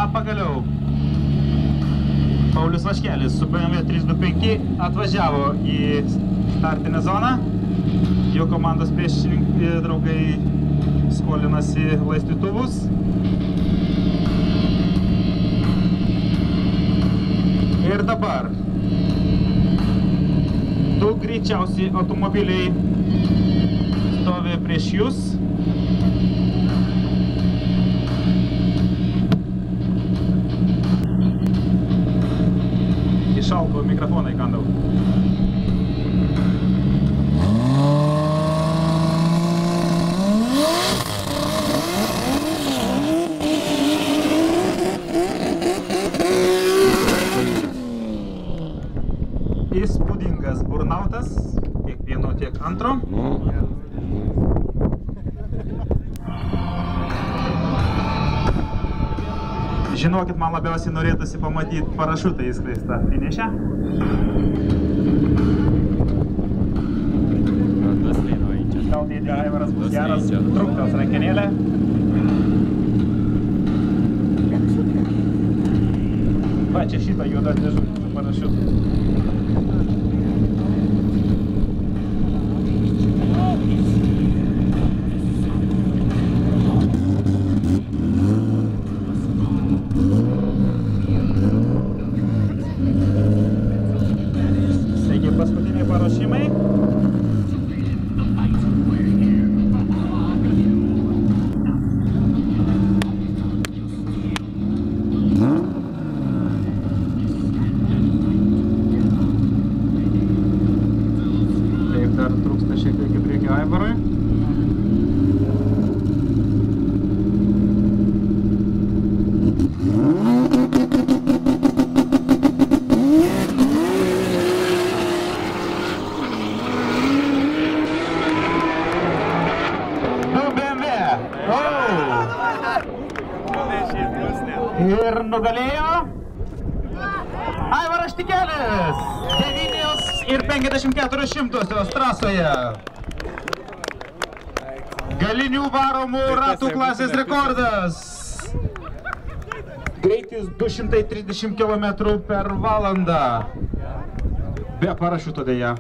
Na, pagaliau. Paulius Vaškelis su BMW 325 atvažiavo į startinę zoną. Jo komandos priešininkai draugai skolinasi laistytuvus. Ir dabar du greičiausi automobiliai stovi prieš jūs. Išalko mikrofoną įkandau. Įspūdingas burnautas, tiek vieno, tiek antro. Žinokit, man labiausiai norėtųsi pamatyti parašutą įskleistą finišę. Gal dėdė Aivaras bus geras, truktels rankenėlę. Va, čia šitą juodą dėžutę su parašutu. Taigi paskutiniai paruošimai. Taip, dar trūksta šiek tiek į priekį Aivarui. Ir nugalėjo Aivaras Štikelis 9,54 trasoje. Galinių varomų ratų klasės rekordas. Greitis 230 km per valandą. Be parašiuto dėja.